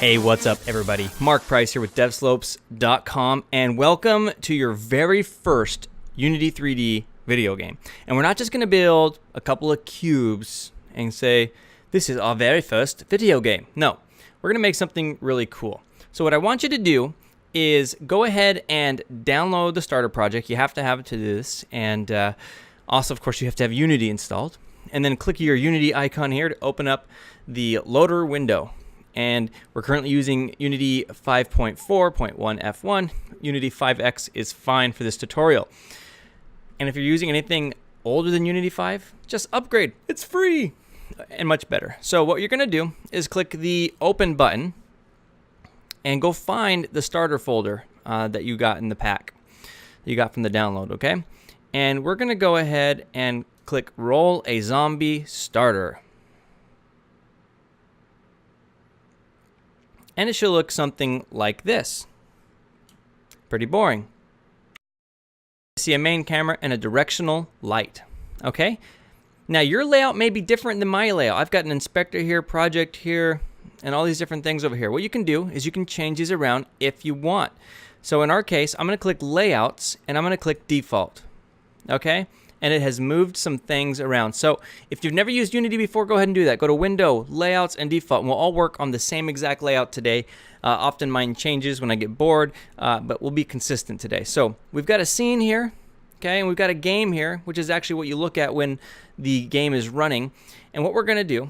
Hey, what's up, everybody? Mark Price here with devslopes.com, and welcome to your very first Unity3D video game. And we're not just going to build a couple of cubes and say, this is our very first video game. No, we're going to make something really cool. So what I want you to do is go ahead and download the starter project. You have to have it to do this. And also, of course, you have to have Unity installed. And then click your Unity icon here to open up the loader window. And we're currently using Unity 5.4.1 F1. Unity 5X is fine for this tutorial. And if you're using anything older than Unity 5, just upgrade. It's free and much better. So what you're going to do is click the Open button and go find the starter folder that you got in the pack that you got from the download, okay? And we're going to go ahead and click Roll a Zombie Starter. And it should look something like this. Pretty boring. See a main camera and a directional light. Okay? Now your layout may be different than my layout. I've got an inspector here, project here, and all these different things over here. What you can do is you can change these around if you want. So in our case, I'm going to click Layouts and I'm going to click Default. Okay? And it has moved some things around. So if you've never used Unity before, go ahead and do that. Go to Window, Layouts, and Default. And we'll all work on the same exact layout today. Often mine changes when I get bored, but we'll be consistent today. So we've got a scene here, okay, and we've got a game here, which is actually what you look at when the game is running. And what we're going to do,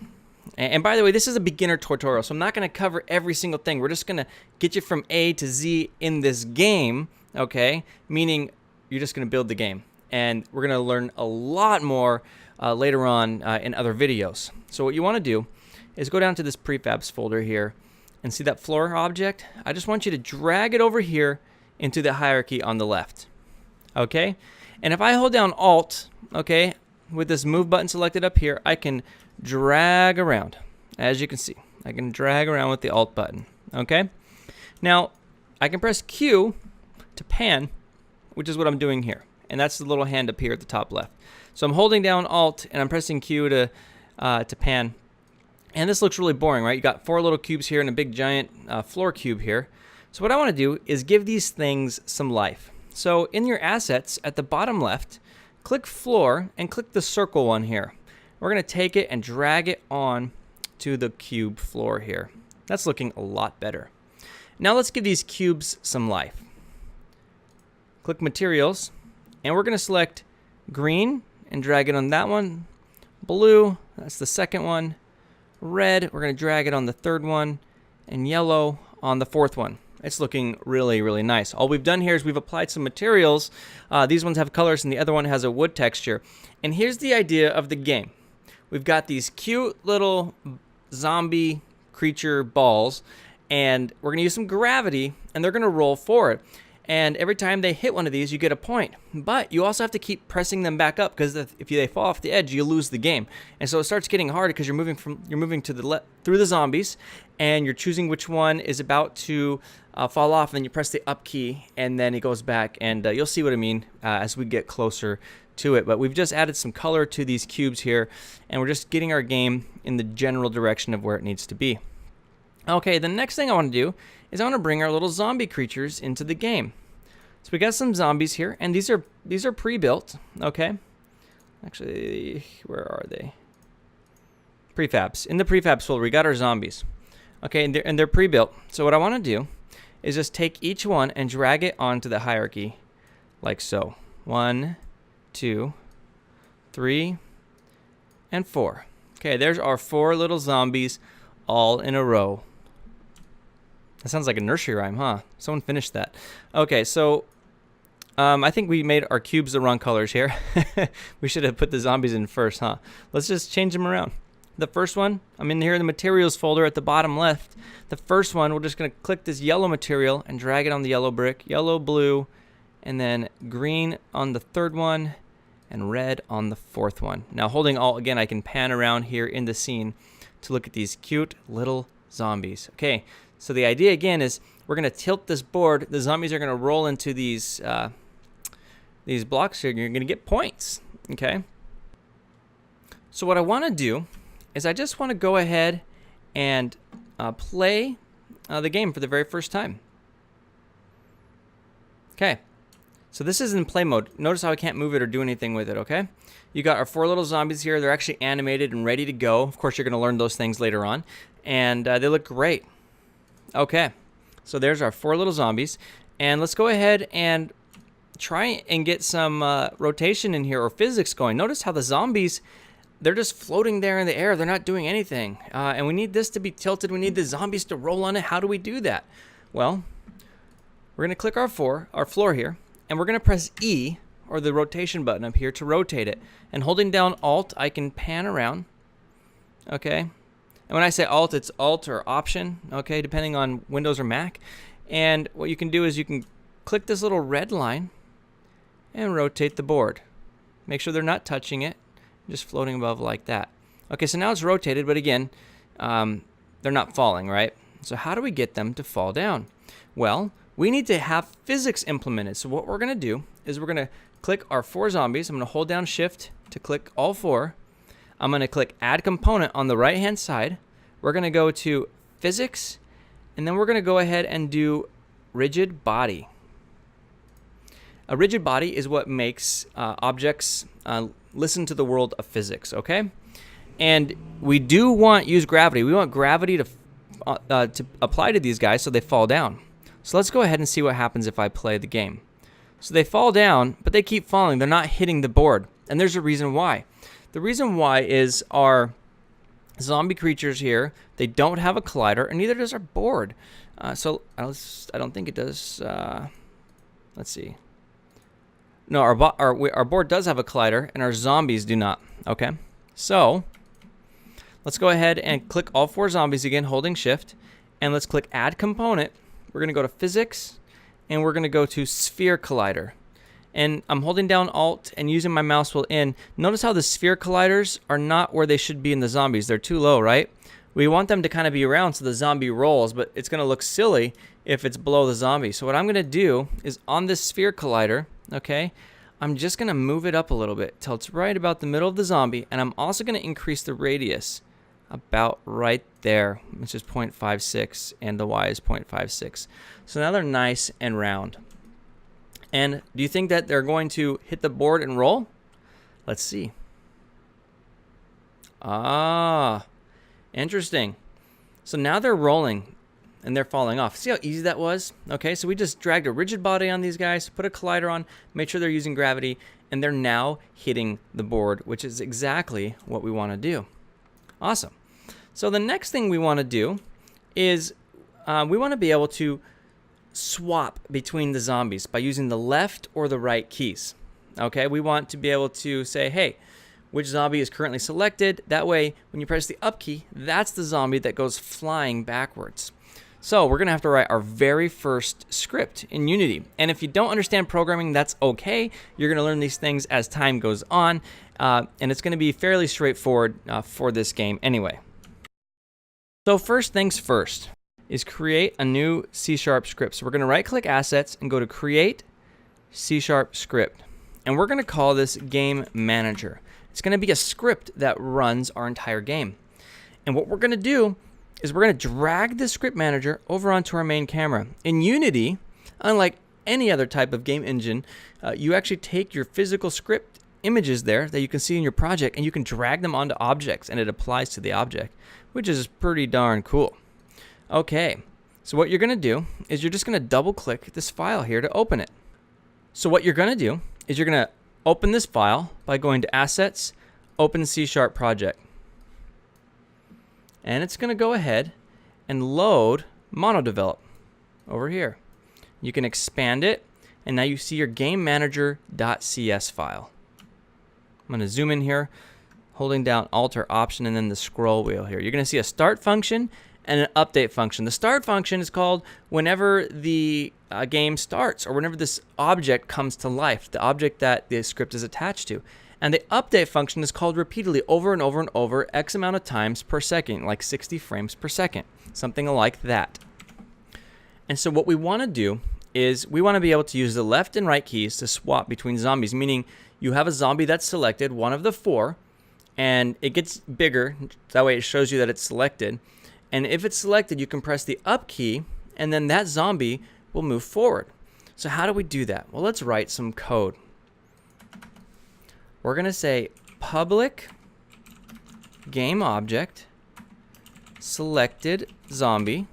and by the way, this is a beginner tutorial, so I'm not going to cover every single thing. We're just going to get you from A to Z in this game, okay, meaning you're just going to build the game. And we're going to learn a lot more later on in other videos. So what you want to do is go down to this prefabs folder here and see that floor object. I just want you to drag it over here into the hierarchy on the left. Okay? And if I hold down Alt, okay, with this move button selected up here, I can drag around. As you can see, I can drag around with the Alt button. Okay? Now, I can press Q to pan, which is what I'm doing here. And that's the little hand up here at the top left. So I'm holding down Alt and I'm pressing Q to pan. And this looks really boring, right? You got 4 little cubes here and a big giant floor cube here. So what I want to do is give these things some life. So in your assets at the bottom left, click floor and click the circle one here. We're going to take it and drag it on to the cube floor here. That's looking a lot better. Now let's give these cubes some life. Click materials. And we're going to select green and drag it on that one. Blue, that's the second one. Red, we're going to drag it on the third one. And yellow on the fourth one. It's looking really, really nice. All we've done here is we've applied some materials. These ones have colors and the other one has a wood texture. And here's the idea of the game. We've got these cute little zombie creature balls. And we're going to use some gravity and they're going to roll forward. And every time they hit one of these, you get a point. But you also have to keep pressing them back up because if they fall off the edge, you lose the game. And so it starts getting harder because you're moving to the left through the zombies, and you're choosing which one is about to fall off. And then you press the up key, and then it goes back. And you'll see what I mean as we get closer to it. But we've just added some color to these cubes here, and we're just getting our game in the general direction of where it needs to be. Okay, the next thing I want to do is I want to bring our little zombie creatures into the game. So we got some zombies here, and these are pre-built, okay? Actually, where are they? Prefabs. In the prefabs folder, we got our zombies. Okay, and they're pre-built. So what I want to do is just take each one and drag it onto the hierarchy like so. 1, 2, 3, and 4. Okay, there's our 4 little zombies all in a row. That sounds like a nursery rhyme, huh? Someone finished that. Okay, so I think we made our cubes the wrong colors here. We should have put the zombies in first, huh? Let's just change them around. The first one, I'm in here in the materials folder at the bottom left. The first one, we're just going to click this yellow material and drag it on the yellow brick. Yellow, blue, and then green on the third one, and red on the fourth one. Now holding Alt, again, I can pan around here in the scene to look at these cute little zombies. Okay, so the idea again is we're going to tilt this board. The zombies are going to roll into these blocks here, and you're going to get points. Okay. So what I want to do is I just want to go ahead and play the game for the very first time. Okay, so this is in play mode. Notice how I can't move it or do anything with it, okay? You got our 4 little zombies here. They're actually animated and ready to go. Of course, you're going to learn those things later on. And they look great. Okay, so there's our 4 little zombies. And let's go ahead and try and get some rotation in here or physics going. Notice how the zombies, they're just floating there in the air. They're not doing anything. And we need this to be tilted. We need the zombies to roll on it. How do we do that? Well, we're going to click our floor here, and we're going to press E, or the rotation button up here, to rotate it. And holding down Alt, I can pan around. Okay. And when I say Alt, it's Alt or Option, okay, depending on Windows or Mac. And what you can do is you can click this little red line and rotate the board. Make sure they're not touching it, just floating above like that. Okay, so now it's rotated, but again, they're not falling, right? So how do we get them to fall down? Well, we need to have physics implemented. So what we're going to do is we're going to click our 4 zombies. I'm going to hold down Shift to click all 4. I'm going to click Add Component on the right-hand side. We're going to go to Physics, and then we're going to go ahead and do Rigid Body. A rigid body is what makes objects listen to the world of physics, okay? And we do use gravity. We want gravity to apply to these guys so they fall down. So let's go ahead and see what happens if I play the game. So they fall down, but they keep falling. They're not hitting the board. And there's a reason why. The reason why is our zombie creatures here, they don't have a collider, and neither does our board. So I don't think it does. Let's see. No, our board does have a collider, and our zombies do not. Okay, so let's go ahead and click all 4 zombies again, holding Shift, and let's click Add Component. We're going to go to Physics, and we're going to go to Sphere Collider. And I'm holding down Alt and using my mouse wheel in. Notice how the sphere colliders are not where they should be in the zombies. They're too low, right? We want them to kind of be around so the zombie rolls, but it's going to look silly if it's below the zombie. So what I'm going to do is on this sphere collider, okay, I'm just going to move it up a little bit till it's right about the middle of the zombie, and I'm also going to increase the radius about right there, which is 0.56, and the Y is 0.56. So now they're nice and round. And do you think that they're going to hit the board and roll? Let's see. Ah, interesting. So now they're rolling and they're falling off. See how easy that was? Okay, so we just dragged a rigid body on these guys, put a collider on, made sure they're using gravity, and they're now hitting the board, which is exactly what we want to do. Awesome. So the next thing we want to do is we want to be able to swap between the zombies by using the left or the right keys. Okay, we want to be able to say, hey, which zombie is currently selected? That way, when you press the up key, that's the zombie that goes flying backwards. So we're going to have to write our very first script in Unity. And if you don't understand programming, that's okay. You're going to learn these things as time goes on. And it's going to be fairly straightforward for this game anyway. So first things first is create a new C# script. So we're going to right-click Assets and go to Create C# Script. And we're going to call this Game Manager. It's going to be a script that runs our entire game. And what we're going to do is we're going to drag the script manager over onto our main camera. In Unity, unlike any other type of game engine, you actually take your physical script images there that you can see in your project, and you can drag them onto objects, and it applies to the object, which is pretty darn cool. Okay, so what you're going to do is you're just going to double-click this file here to open it. So what you're going to do is you're going to open this file by going to Assets, Open C# Project. And it's going to go ahead and load MonoDevelop over here. You can expand it, and now you see your GameManager.cs file. I'm going to zoom in here, holding down Alt or Option and then the scroll wheel here. You're going to see a start function and an update function. The start function is called whenever the game starts or whenever this object comes to life, the object that the script is attached to. And the update function is called repeatedly over and over and over X amount of times per second, like 60 frames per second, something like that. And so what we want to do is we want to be able to use the left and right keys to swap between zombies, meaning you have a zombie that's selected, one of the 4, and it gets bigger. That way it shows you that it's selected. And if it's selected, you can press the up key, and then that zombie will move forward. So how do we do that? Well, let's write some code. We're going to say public game object selected zombie.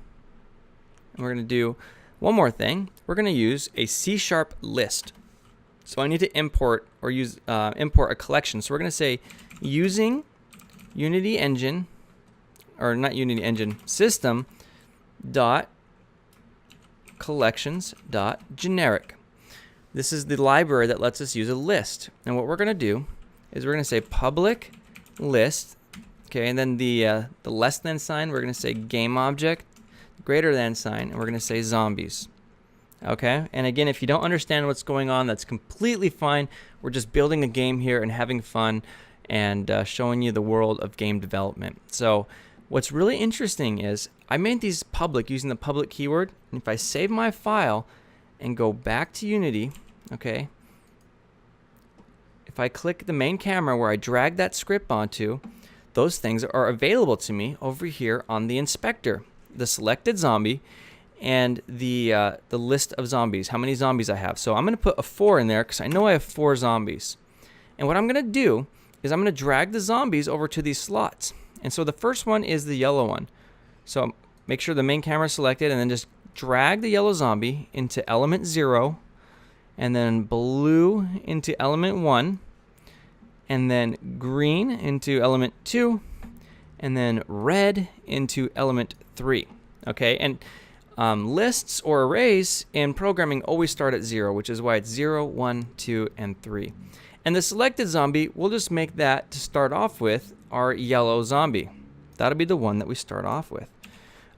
And we're going to do one more thing. We're going to use a C# list. So I need to import or import a collection. So we're going to say using Unity engine, or not Unity engine, system dot collections dot generic. This is the library that lets us use a list. And what we're going to do is we're going to say public list, okay, and then the less than sign, we're going to say game object, greater than sign, and we're going to say zombies. Okay, and again, if you don't understand what's going on, that's completely fine. We're just building a game here and having fun and showing you the world of game development. So what's really interesting is I made these public using the public keyword, and if I save my file and go back to Unity, okay, if I click the main camera where I drag that script onto, those things are available to me over here on the inspector, the selected zombie, and the list of zombies, how many zombies I have. So I'm going to put a 4 in there because I know I have 4 zombies. And what I'm going to do is I'm going to drag the zombies over to these slots. And so the first one is the yellow one. So make sure the main camera is selected, and then just drag the yellow zombie into element 0, and then blue into element 1, and then green into element 2, and then red into element 3. Okay, and lists or arrays in programming always start at 0, which is why it's 0, 1, 2, and 3. And the selected zombie, we'll just make that to start off with our yellow zombie. That'll be the one that we start off with.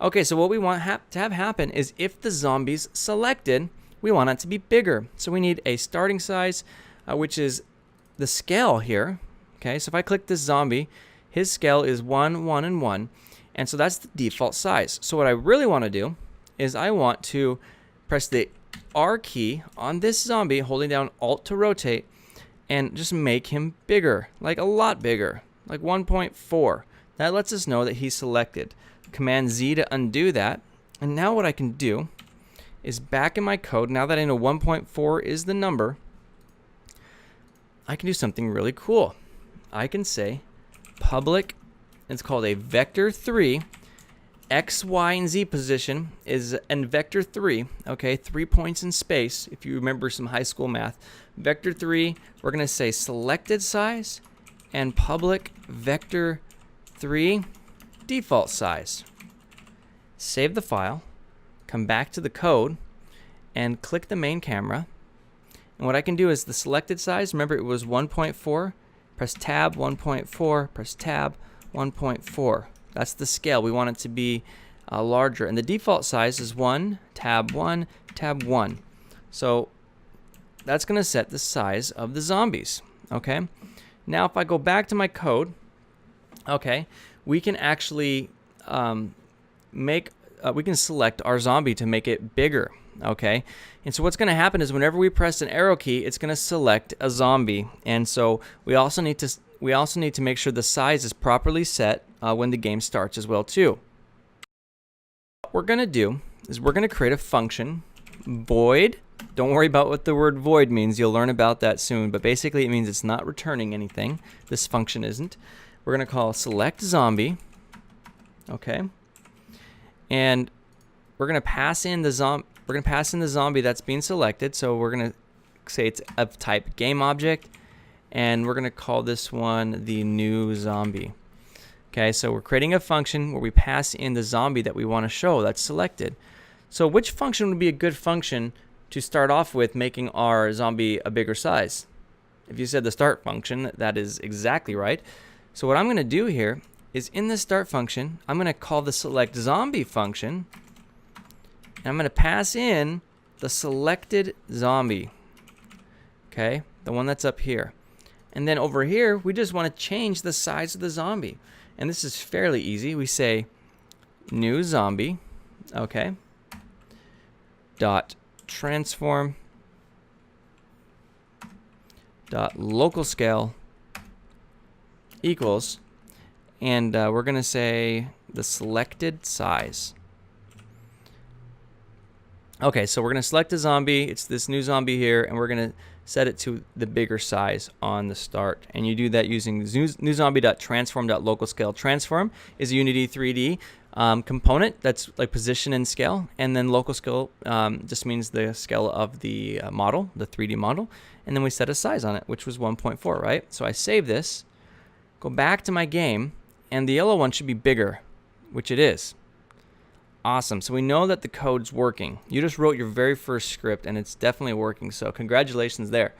Okay, so what we want to have happen is if the zombie's selected, we want it to be bigger. So we need a starting size, which is the scale here. Okay, so if I click this zombie, his scale is 1, 1, and 1. And so that's the default size. So what I really want to do is I want to press the R key on this zombie, holding down Alt to rotate, and just make him bigger, like a lot bigger, like 1.4. That lets us know that he's selected. Command Z to undo that. And now what I can do is back in my code, now that I know 1.4 is the number, I can do something really cool. I can say public, it's called a vector3, X, Y, and Z position is in vector 3, okay, 3 points in space, if you remember some high school math. Vector 3, we're going to say selected size, and public vector 3 default size. Save the file, come back to the code, and click the main camera. And what I can do is the selected size, remember it was 1.4, press tab 1.4, press tab 1.4. That's the scale. We want it to be larger. And the default size is 1, tab 1, tab 1. So that's going to set the size of the zombies. Okay. Now if I go back to my code, okay, we can actually we can select our zombie to make it bigger. Okay. And so what's going to happen is whenever we press an arrow key, it's going to select a zombie. And so we also need to make sure the size is properly set when the game starts as well too. What we're going to do is we're going to create a function, void. Don't worry about what the word void means. You'll learn about that soon. But basically it means it's not returning anything. This function isn't. We're going to call select zombie. Okay. And we're going to pass in the zombie that's being selected. So we're going to say it's of type game object. And we're going to call this one the new zombie. Okay, so we're creating a function where we pass in the zombie that we want to show that's selected. So which function would be a good function to start off with making our zombie a bigger size? If you said the start function, that is exactly right. So what I'm going to do here is in the start function, I'm going to call the select zombie function. And I'm going to pass in the selected zombie. Okay, the one that's up here. And then over here, we just want to change the size of the zombie. And this is fairly easy. We say new zombie, okay, dot transform dot local scale equals, and we're going to say the selected size. Okay, so we're going to select a zombie. It's this new zombie here, and we're going to set it to the bigger size on the start. And you do that using newzombie.transform.localScale. Transform is a unity3D component that's like position and scale, and then local scale just means the scale of the model, the 3D model, and then we set a size on it, which was 1.4, right? So I save this, go back to my game, and the yellow one should be bigger, which it is. Awesome. So we know that the code's working. You just wrote your very first script, and it's definitely working. So congratulations there.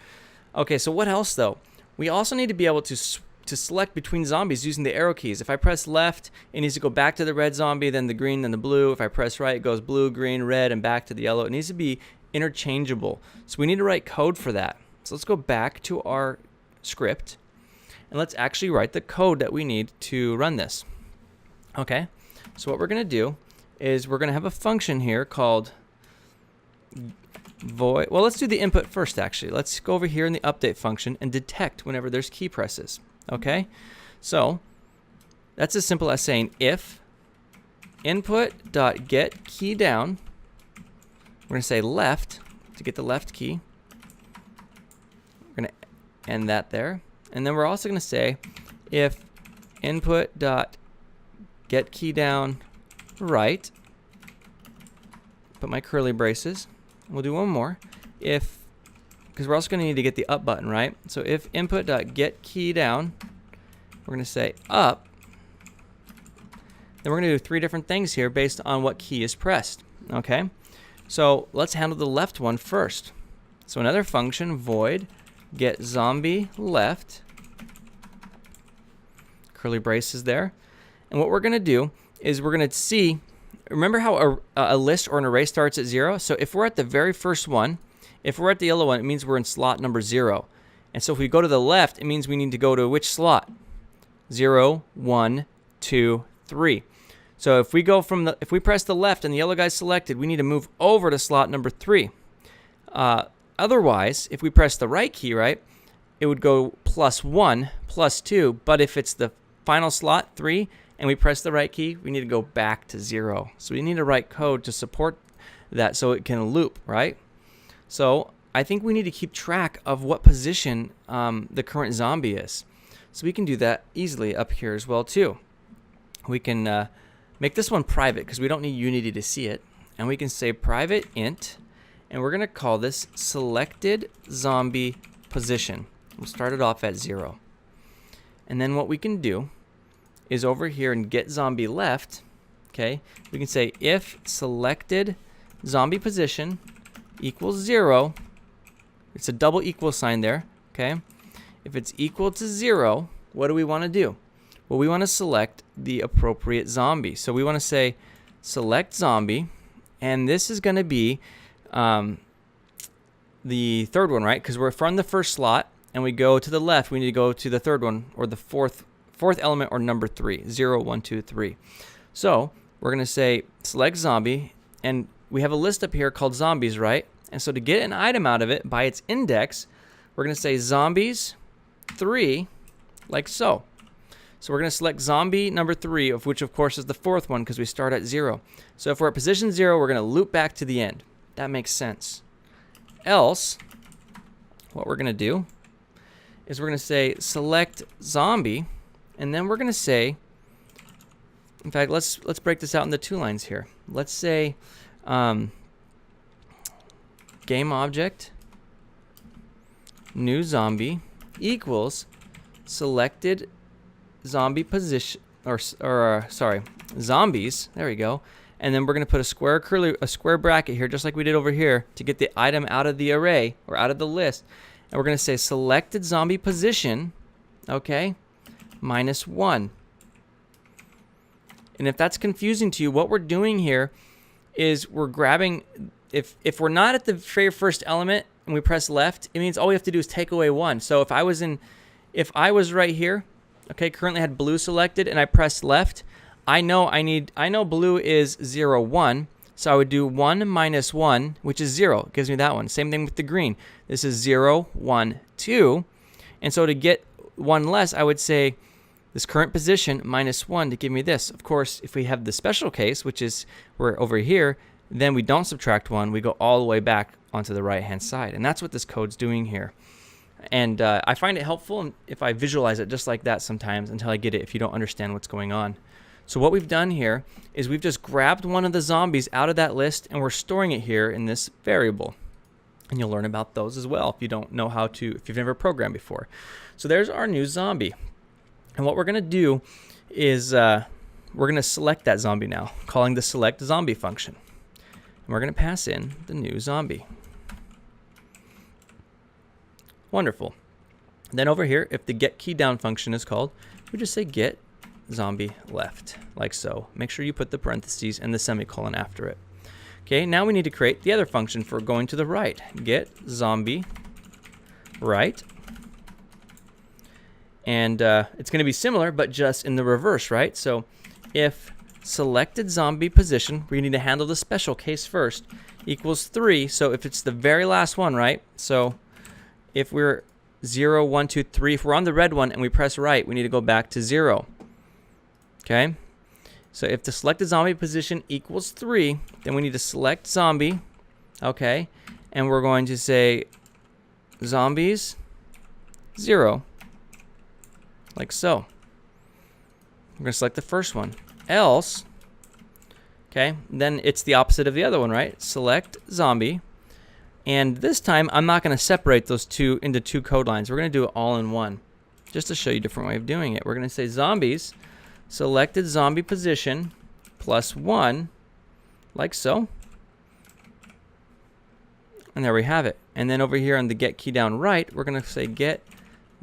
Okay, so what else, though? We also need to be able to select between zombies using the arrow keys. If I press left, it needs to go back to the red zombie, then the green, then the blue. If I press right, it goes blue, green, red, and back to the yellow. It needs to be interchangeable. So we need to write code for that. So let's go back to our script, and let's actually write the code that we need to run this. Okay, so what we're going to do is we're going to have a function here called void. Well, let's do the input first, actually. Let's go over here in the update function and detect whenever there's key presses. Okay, so that's as simple as saying if input.getKeyDown, we're going to say left to get the left key. We're going to end that there. And then we're also going to say if input.getKeyDown right, put my curly braces. We'll do one more. If, because we're also going to need to get the up button, right? So if input.getKeyDown, we're going to say up. Then we're going to do 3 different things here based on what key is pressed. Okay, so let's handle the left one first. So another function, void get zombie left, curly braces there. And what we're going to do is we're going to see, remember how a list or an array starts at 0? So if we're at the very first one, if we're at the yellow one, it means we're in slot number 0. And so if we go to the left, it means we need to go to which slot? 0, 1, 2, 3. So if we go from if we press the left and the yellow guy's selected, we need to move over to slot number 3. Otherwise, if we press the right key, right, it would go +1, +2. But if it's the final slot, 3, and we press the right key, we need to go back to 0. So we need to write code to support that so it can loop, right? So I think we need to keep track of what position the current zombie is. So we can do that easily up here as well too. We can make this one private because we don't need Unity to see it. And we can say private int, and we're going to call this selected zombie position. We'll start it off at 0. And then what we can do is over here in get zombie left, okay, we can say if selected zombie position equals 0, it's a double equal sign there, okay? If it's equal to 0, what do we want to do? Well, we want to select the appropriate zombie. So we want to say select zombie, and this is going to be the third one, right? Because we're from the first slot, and we go to the left, we need to go to the third one, or the fourth element, or number 3, 0, 1, 2, 3. So we're going to say select zombie, and we have a list up here called zombies, right? And so to get an item out of it by its index, we're going to say zombies 3, like so. So we're going to select zombie number 3, of which of course is the fourth one because we start at 0. So if we're at position 0, we're going to loop back to the end. That makes sense. Else, what we're going to do is we're going to say select zombie, and then we're going to say, in fact, let's break this out into 2 lines here. Let's say game object new zombie equals selected zombie position, or sorry, zombies. There we go. And then we're going to put a square bracket here, just like we did over here, to get the item out of the array or out of the list. And we're going to say selected zombie position, okay, -1. And if that's confusing to you, what we're doing here is we're grabbing, if we're not at the very first element and we press left, it means all we have to do is take away 1. So if I was right here, okay, currently had blue selected, and I pressed left, I know blue is 0, 1, so I would do 1 - 1, which is 0. It gives me that one. Same thing with the green. This is 0, 1, 2. And so to get 1 less, I would say this current position minus 1 to give me this. Of course, if we have the special case, which is we're over here, then we don't subtract 1. We go all the way back onto the right-hand side. And that's what this code's doing here. And I find it helpful if I visualize it just like that sometimes until I get it if you don't understand what's going on. So what we've done here is we've just grabbed one of the zombies out of that list and we're storing it here in this variable. And you'll learn about those as well if you don't know how to, if you've never programmed before. So there's our new zombie. And what we're going to do is we're going to select that zombie now, calling the select zombie function. And we're going to pass in the new zombie. Wonderful. Then over here, if the get key down function is called, we just say get zombie left, like so. Make sure you put the parentheses and the semicolon after it. Okay, now we need to create the other function for going to the right. Get zombie right. And it's going to be similar, but just in the reverse, right? So if selected zombie position, we need to handle the special case first, equals 3. So if it's the very last one, right? So if we're 0, 1, 2, 3, if we're on the red one and we press right, we need to go back to 0. Okay? So if the selected zombie position equals 3, then we need to select zombie, okay? And we're going to say zombies 0. Like so. We're going to select the first one. Else, okay, then it's the opposite of the other one, right? Select zombie. And this time, I'm not going to separate those two into 2 code lines. We're going to do it all in one, just to show you a different way of doing it. We're going to say zombies, selected zombie position, plus 1, like so. And there we have it. And then over here on the get key down right, we're going to say get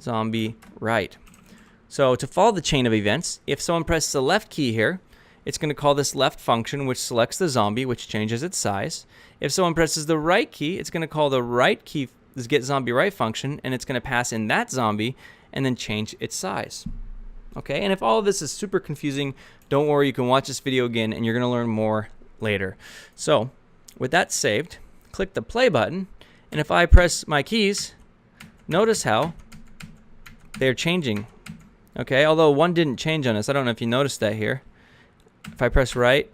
zombie right. So to follow the chain of events, if someone presses the left key here, it's going to call this left function, which selects the zombie, which changes its size. If someone presses the right key, it's going to call the right key, this get zombie right function, and it's going to pass in that zombie and then change its size. Okay, and if all of this is super confusing, don't worry, you can watch this video again and you're going to learn more later. So with that saved, click the play button, and if I press my keys, notice how they're changing. Okay, although one didn't change on us. I don't know if you noticed that here. If I press right.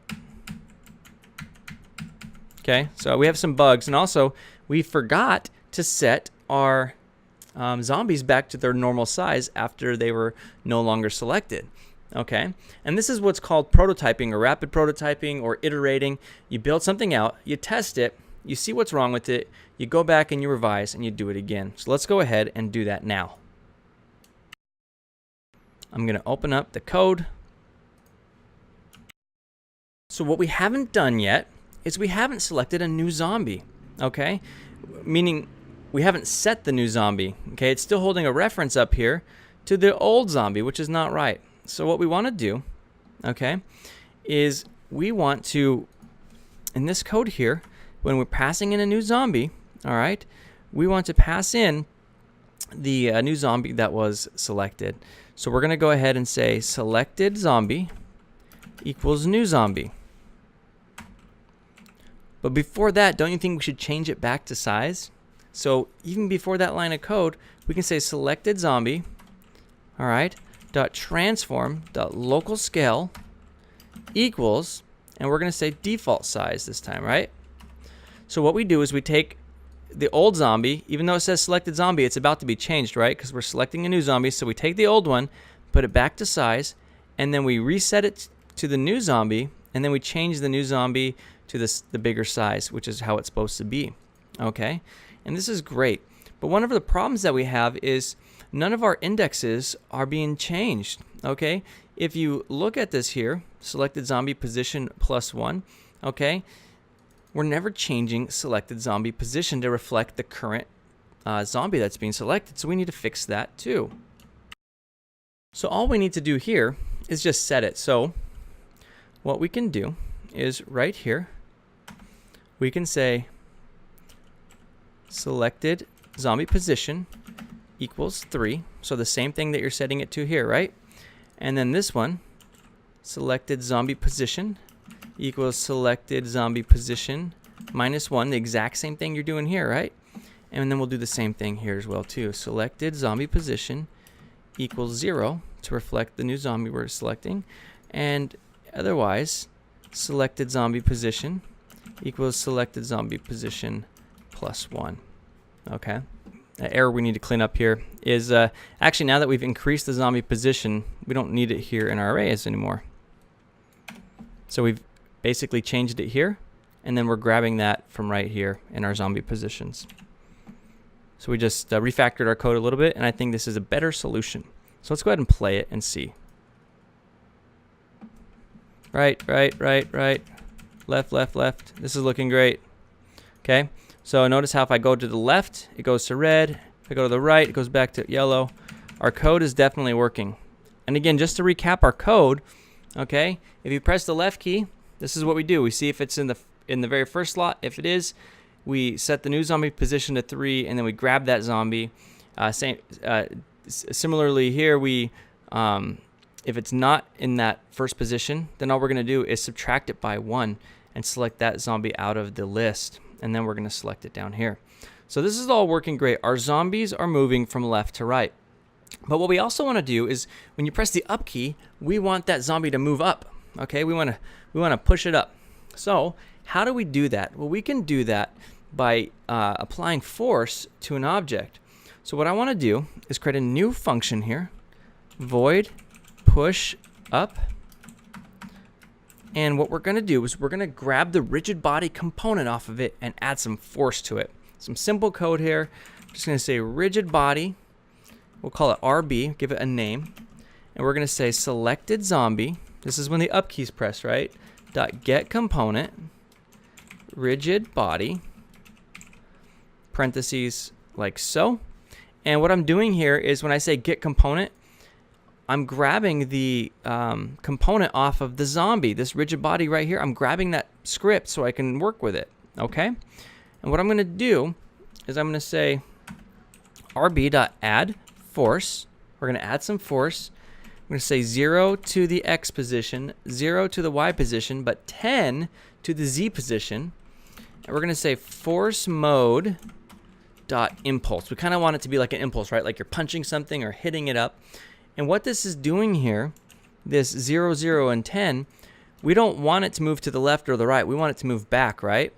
Okay, so we have some bugs. And also, we forgot to set our zombies back to their normal size after they were no longer selected. Okay, and this is what's called prototyping or rapid prototyping or iterating. You build something out, you test it, you see what's wrong with it, you go back and you revise and you do it again. So let's go ahead and do that now. I'm going to open up the code. So what we haven't done yet is we haven't selected a new zombie, okay? Meaning we haven't set the new zombie, okay? It's still holding a reference up here to the old zombie, which is not right. So what we want to do, okay, is we want to, in this code here, when we're passing in a new zombie, all right, we want to pass in the new zombie that was selected. So we're going to go ahead and say selected zombie equals new zombie. But before that, don't you think we should change it back to size? So even before that line of code, we can say selected zombie, all right, dot transform dot local scale equals, and we're going to say default size this time, right? So what we do is we take the old zombie, even though it says selected zombie, it's about to be changed, right? Because we're selecting a new zombie. So we take the old one, put it back to size, and then we reset it to the new zombie, and then we change the new zombie to the bigger size, which is how it's supposed to be. Okay? And this is great. But one of the problems that we have is none of our indexes are being changed. Okay? If you look at this here, selected zombie position plus 1, okay? We're never changing selected zombie position to reflect the current zombie that's being selected. So we need to fix that too. So all we need to do here is just set it. So what we can do is right here, we can say selected zombie position equals 3. So the same thing that you're setting it to here, right? And then this one, selected zombie position equals selected zombie position minus 1, the exact same thing you're doing here, right? And then we'll do the same thing here as well too. Selected zombie position equals 0 to reflect the new zombie we're selecting, and otherwise selected zombie position equals selected zombie position plus 1. Okay. An error we need to clean up here is actually, now that we've increased the zombie position, we don't need it here in our arrays anymore. So we've basically changed it here, and then we're grabbing that from right here in our zombie positions. So we just refactored our code a little bit, and I think this is a better solution. So let's go ahead and play it and see. Right, right, right, right. Left, left, left. This is looking great. Okay, so notice how if I go to the left, it goes to red. If I go to the right, it goes back to yellow. Our code is definitely working. And again, just to recap our code, okay, if you press the left key, this is what we do. We see if it's in the very first slot. If it is, we set the new zombie position to 3, and then we grab that zombie. Similarly here, we if it's not in that first position, then all we're going to do is subtract it by 1 and select that zombie out of the list, and then we're going to select it down here. So this is all working great. Our zombies are moving from left to right. But what we also want to do is when you press the up key, we want that zombie to move up. Okay, we want to push it up. So how do we do that? Well, we can do that by applying force to an object. So what I want to do is create a new function here, void push up. And what we're going to do is we're going to grab the rigid body component off of it and add some force to it. Some simple code here. I'm just going to say rigid body. We'll call it RB, give it a name. And we're going to say selected zombie. This is when the up key is pressed, right? Dot get component, rigid body, parentheses like so. And what I'm doing here is when I say get component, I'm grabbing the component off of the zombie, this rigid body right here. I'm grabbing that script so I can work with it, okay? And what I'm going to do is I'm going to say rb.add force. We're going to add some force. I'm going to say 0 to the X position, 0 to the Y position, but 10 to the Z position. And we're going to say force mode dot impulse. We kind of want it to be like an impulse, right? Like you're punching something or hitting it up. And what this is doing here, this 0, 0, and 10, we don't want it to move to the left or the right. We want it to move back, right?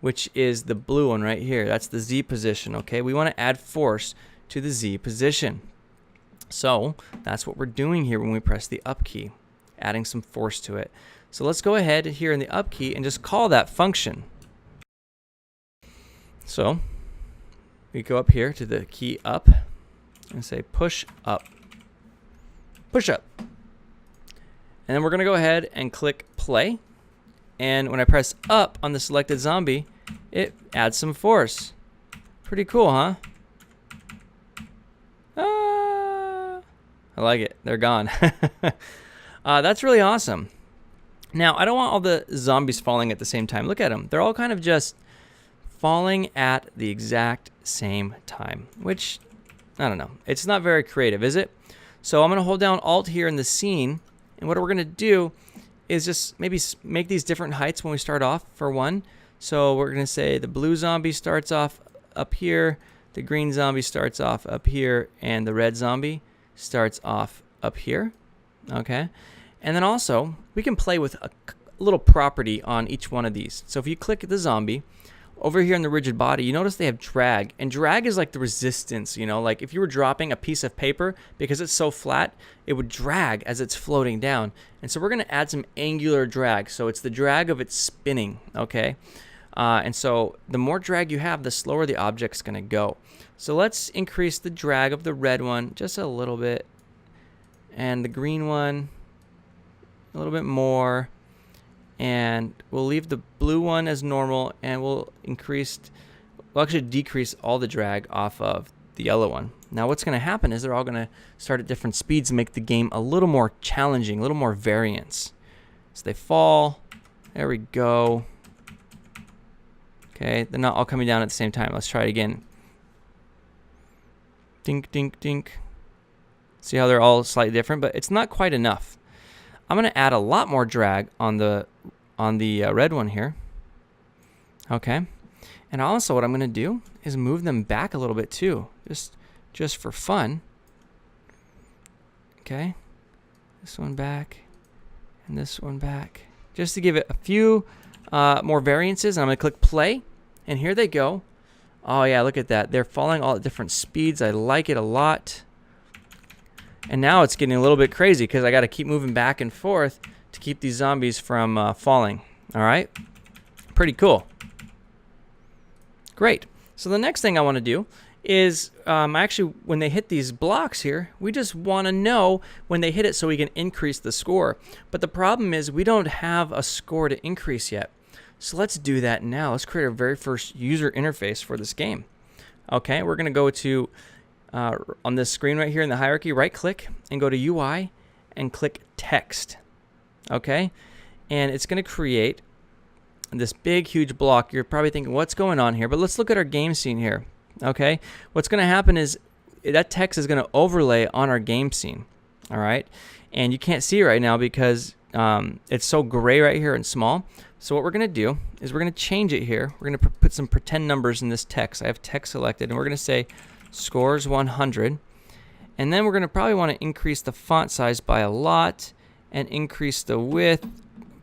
Which is the blue one right here. That's the Z position, okay? We want to add force to the Z position. So that's what we're doing here when we press the up key, adding some force to it. So let's go ahead here in the up key and just call that function. So we go up here to the key up and say push up. Push up. And then we're going to go ahead and click play. And when I press up on the selected zombie, it adds some force. Pretty cool, huh? I like it. They're gone. That's really awesome. Now, I don't want all the zombies falling at the same time. Look at them. They're all kind of just falling at the exact same time, which, I don't know. It's not very creative, is it? So I'm going to hold down Alt here in the scene, and what we're going to do is just maybe make these different heights when we start off for one. So we're going to say the blue zombie starts off up here, the green zombie starts off up here, and the red zombie starts off up here. Okay. And then also, we can play with a little property on each one of these. So if you click the zombie, over here in the rigid body, you notice they have drag. And drag is like the resistance, you know, like if you were dropping a piece of paper, because it's so flat, it would drag as it's floating down. And so we're going to add some angular drag. So it's the drag of it spinning, okay? And so the more drag you have, the slower the object's going to go. So let's increase the drag of the red one just a little bit. And the green one a little bit more. And we'll leave the blue one as normal, and we'll actually decrease all the drag off of the yellow one. Now what's going to happen is they're all going to start at different speeds and make the game a little more challenging, a little more variance. So they fall. There we go. Okay, they're not all coming down at the same time. Let's try it again. Dink, dink, dink. See how they're all slightly different, but it's not quite enough. I'm going to add a lot more drag on the red one here. Okay. And also what I'm going to do is move them back a little bit too, just for fun. Okay, this one back, and this one back, just to give it a few more variances. I'm going to click play, and here they go. Oh yeah, look at that. They're falling all at different speeds. I like it a lot. And now it's getting a little bit crazy because I got to keep moving back and forth to keep these zombies from falling. All right, pretty cool. Great. So the next thing I want to do is actually when they hit these blocks here, we just want to know when they hit it so we can increase the score. But the problem is we don't have a score to increase yet. So let's do that now. Let's create our very first user interface for this game. Okay, we're going to go to on this screen right here in the hierarchy, right click and go to UI and click text. Okay, and it's going to create this big huge block. You're probably thinking what's going on here, but let's look at our game scene here. Okay, what's going to happen is that text is going to overlay on our game scene. All right, and you can't see it right now because it's so gray right here and small. So what we're going to do is we're going to change it here. We're going to put some pretend numbers in this text. I have text selected, and we're going to say scores 100. And then we're going to probably want to increase the font size by a lot, and increase the width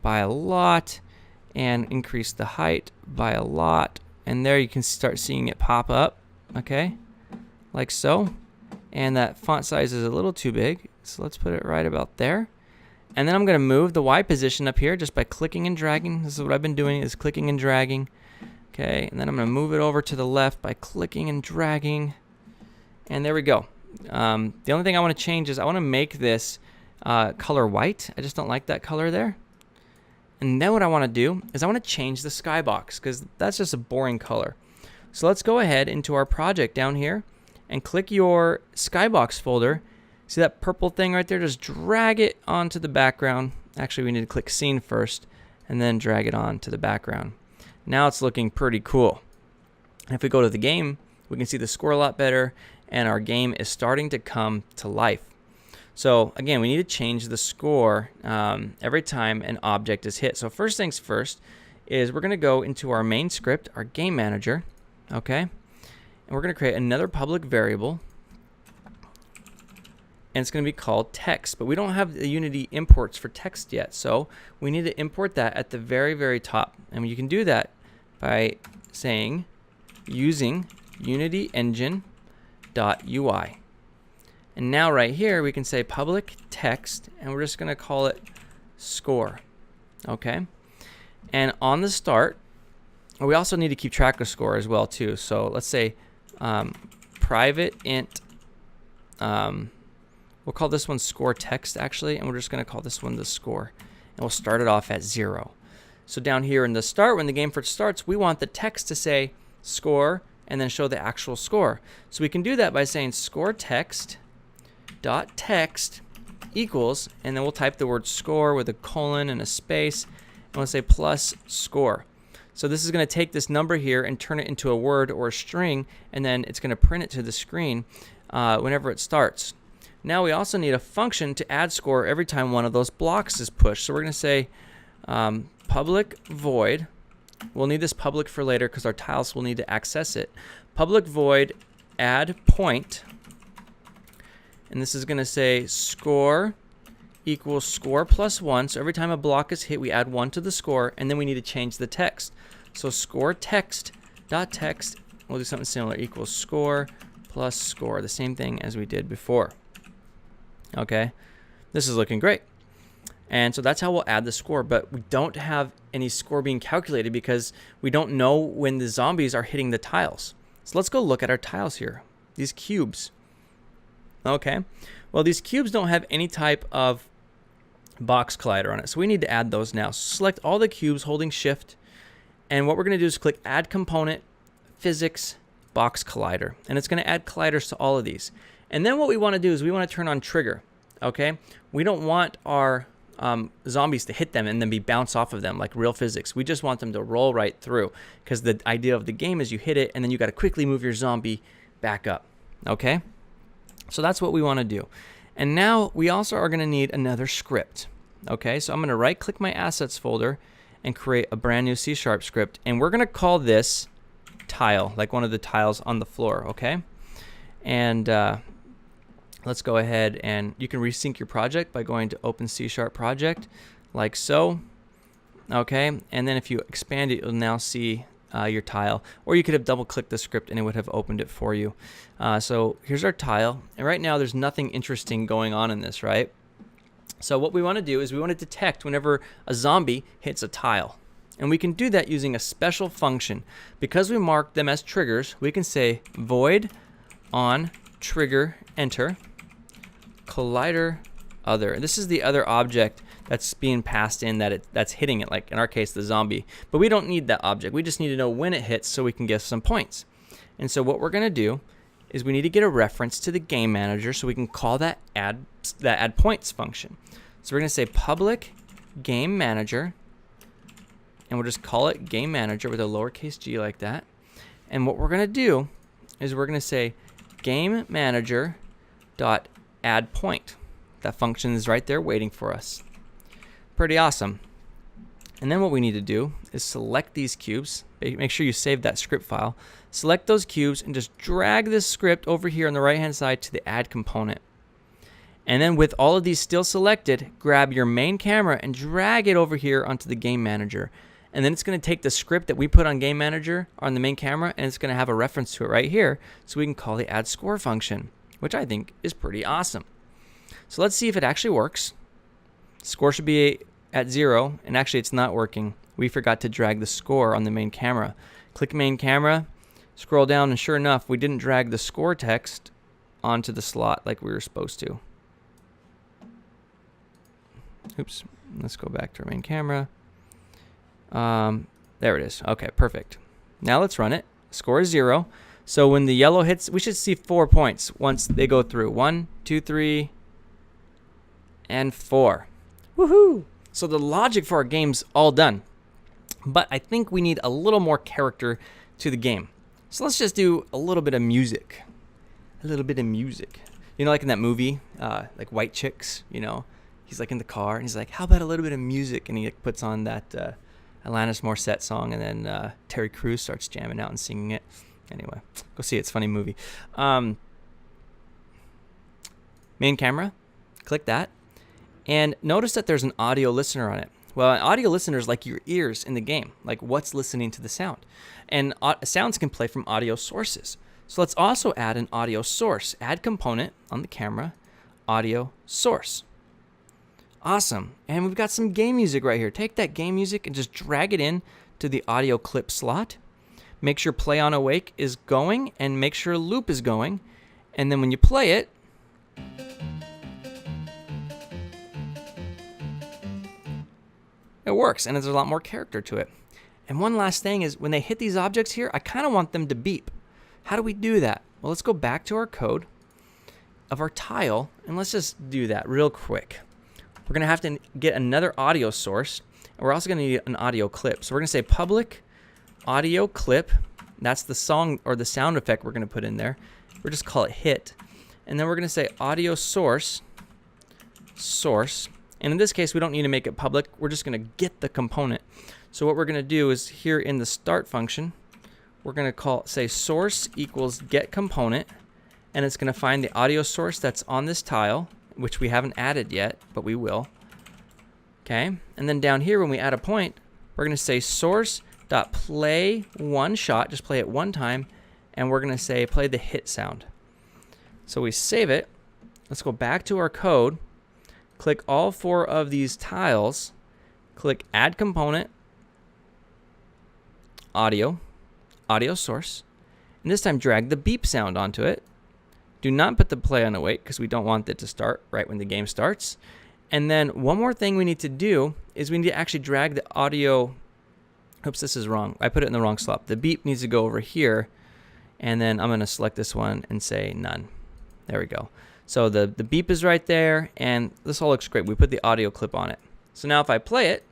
by a lot, and increase the height by a lot. And there you can start seeing it pop up, okay, like so. And that font size is a little too big, so let's put it right about there. And then I'm going to move the Y position up here just by clicking and dragging. This is what I've been doing, is clicking and dragging. Okay, and then I'm going to move it over to the left by clicking and dragging. And there we go. The only thing I want to change is I want to make this color white. I just don't like that color there. And then what I want to do is I want to change the skybox because that's just a boring color. So let's go ahead into our project down here and click your skybox folder. See that purple thing right there? Just drag it onto the background. Actually, we need to click scene first and then drag it on to the background. Now it's looking pretty cool. And if we go to the game, we can see the score a lot better, and our game is starting to come to life. So again, we need to change the score every time an object is hit. So first things first is we're going to go into our main script, our game manager, okay? And we're going to create another public variable, and it's going to be called text. But we don't have the Unity imports for text yet, so we need to import that at the very, very top. And you can do that by saying using Unity engine.ui. And now right here we can say public text, and we're just going to call it score. Okay, and on the start, we also need to keep track of score as well too. So let's say private int, we'll call this one score text actually, and we're just going to call this one the score, and we'll start it off at 0. So down here in the start, when the game first starts, we want the text to say score and then show the actual score. So we can do that by saying score text dot text equals, and then we'll type the word score with a colon and a space, and we'll say plus score. So this is going to take this number here and turn it into a word or a string, and then it's going to print it to the screen whenever it starts. Now we also need a function to add score every time one of those blocks is pushed. So we're going to say public void. We'll need this public for later because our tiles will need to access it. Public void add point, and this is going to say score equals score plus 1. So every time a block is hit, we add 1 to the score, and then we need to change the text. So score text dot text, we'll do something similar, equals score plus score, the same thing as we did before. Okay, this is looking great. And so that's how we'll add the score, but we don't have any score being calculated because we don't know when the zombies are hitting the tiles. So let's go look at our tiles here, these cubes. Okay, well, these cubes don't have any type of box collider on it, so we need to add those now. So select all the cubes holding shift, and what we're going to do is click add component, physics, box collider, and it's going to add colliders to all of these. And then what we want to do is we want to turn on trigger. Okay, we don't want our zombies to hit them and then be bounced off of them like real physics. We just want them to roll right through, because the idea of the game is you hit it and then you got to quickly move your zombie back up. Okay, so that's what we want to do. And now we also are going to need another script. Okay, so I'm going to right click my assets folder and create a brand new C# script, and we're going to call this tile, like one of the tiles on the floor. Okay, and Let's go ahead and you can resync your project by going to Open C# project, like so. Okay, and then if you expand it, you'll now see your tile, or you could have double-clicked the script and it would have opened it for you. So here's our tile, and right now there's nothing interesting going on in this, right? So what we want to do is we want to detect whenever a zombie hits a tile. And we can do that using a special function. Because we marked them as triggers, we can say void on trigger enter collider other. This is the other object that's being passed in that's hitting it, like in our case the zombie. But we don't need that object. We just need to know when it hits so we can get some points. And so what we're going to do is we need to get a reference to the game manager so we can call that add points function. So we're going to say public game manager, and we'll just call it game manager with a lowercase g like that. And what we're going to do is we're going to say game manager dot add point. That function is right there waiting for us. Pretty awesome. And then what we need to do is select these cubes. Make sure you save that script file. Select those cubes and just drag this script over here on the right hand side to the add component. And then with all of these still selected, grab your main camera and drag it over here onto the game manager. And then it's going to take the script that we put on game manager on the main camera, and it's going to have a reference to it right here, so we can call the add score function, which I think is pretty awesome. So let's see if it actually works. Score should be at 0, and actually it's not working. We forgot to drag the score on the main camera. Click main camera, scroll down, and sure enough, we didn't drag the score text onto the slot like we were supposed to. Oops, let's go back to our main camera. There it is. Okay, perfect. Now let's run it. Score is 0. So when the yellow hits, we should see 4 points once they go through. 1, 2, 3, and 4. Woohoo! So the logic for our game's all done. But I think we need a little more character to the game. So let's just do a little bit of music. A little bit of music. You know, like in that movie, like White Chicks, you know, he's like in the car and he's like, how about a little bit of music? And he like, puts on that Alanis Morissette song, and then Terry Crews starts jamming out and singing it. Anyway, go see it. It's a funny movie. Main camera, click that. And notice that there's an audio listener on it. Well, an audio listener is like your ears in the game, like what's listening to the sound. And sounds can play from audio sources. So let's also add an audio source. Add component on the camera, audio source. Awesome. And we've got some game music right here. Take that game music and just drag it in to the audio clip slot. Make sure play on awake is going, and make sure loop is going. And then when you play it, it works, and there's a lot more character to it. And one last thing is when they hit these objects here, I kind of want them to beep. How do we do that? Well, let's go back to our code of our tile, and let's just do that real quick. We're going to have to get another audio source, and we're also going to need an audio clip. So we're going to say public audio clip. That's the song or the sound effect we're going to put in there. We'll just call it hit. And then we're going to say audio source. And in this case, we don't need to make it public. We're just going to get the component. So what we're going to do is here in the start function, we're going to say source equals get component, and it's going to find the audio source that's on this tile, which we haven't added yet, but we will. Okay, and then down here when we add a point, we're going to say source.play one shot, just play it one time, and we're going to say play the hit sound. So we save it. Let's go back to our code. Click all 4 of these tiles. Click add component, audio source, and this time drag the beep sound onto it. Do not put the play on awake because we don't want it to start right when the game starts. And then one more thing we need to do is we need to actually drag the audio. Oops, this is wrong. I put it in the wrong slot. The beep needs to go over here, and then I'm going to select this one and say none. There we go. So the beep is right there, and this all looks great. We put the audio clip on it. So now if I play it,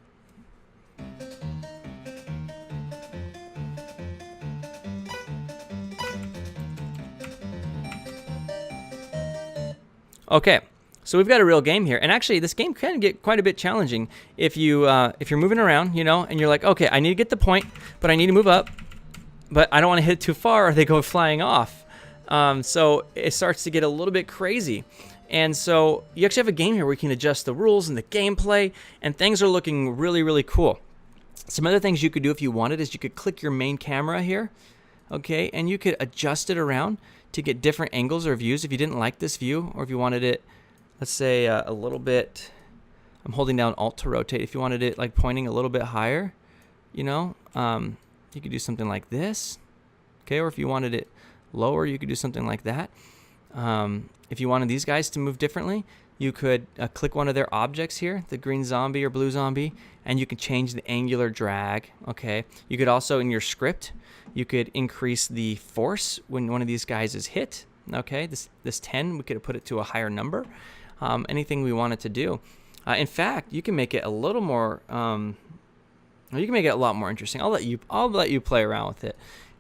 okay, so we've got a real game here, and actually this game can get quite a bit challenging if you're moving around, you know, and you're like, okay, I need to get the point, but I need to move up, but I don't want to hit it too far or they go flying off. So it starts to get a little bit crazy. And so you actually have a game here where you can adjust the rules and the gameplay, and things are looking really, really cool. Some other things you could do if you wanted is you could click your main camera here, okay, and you could adjust it around to get different angles or views if you didn't like this view, or if you wanted it, let's say a little bit, I'm holding down Alt to rotate. If you wanted it like pointing a little bit higher, you know, you could do something like this, okay, or if you wanted it lower, you could do something like that. If you wanted these guys to move differently, you could click one of their objects here, the green zombie or blue zombie, and you can change the angular drag, okay? You could also, in your script, you could increase the force when one of these guys is hit, okay? This 10, we could put it to a higher number. Anything we wanted to do. In fact, you can make it a little more, you can make it a lot more interesting. I'll let you play around with it.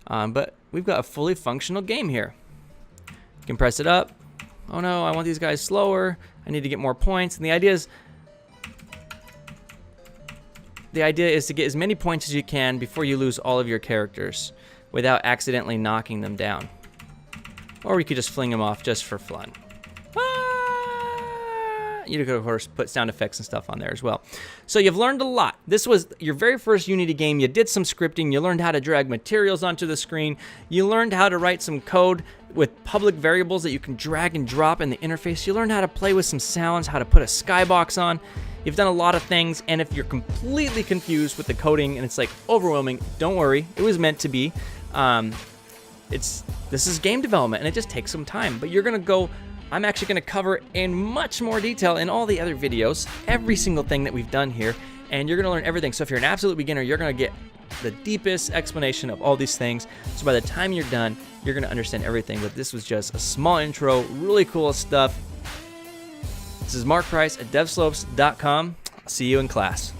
But we've got a fully functional game here. You can press it up. Oh no, I want these guys slower. I need to get more points. And the idea is to get as many points as you can before you lose all of your characters without accidentally knocking them down. Or you could just fling them off just for fun. You could, of course, put sound effects and stuff on there as well. So you've learned a lot. This was your very first Unity game. You did some scripting. You learned how to drag materials onto the screen. You learned how to write some code with public variables that you can drag and drop in the interface. You learned how to play with some sounds, how to put a skybox on. You've done a lot of things, and if you're completely confused with the coding and it's like overwhelming, don't worry. It was meant to be. This is game development, and it just takes some time. But you're going to go... I'm actually going to cover in much more detail in all the other videos, every single thing that we've done here, and you're going to learn everything. So if you're an absolute beginner, you're going to get the deepest explanation of all these things. So by the time you're done, you're going to understand everything. But this was just a small intro, really cool stuff. This is Mark Price at devslopes.com. I'll see you in class.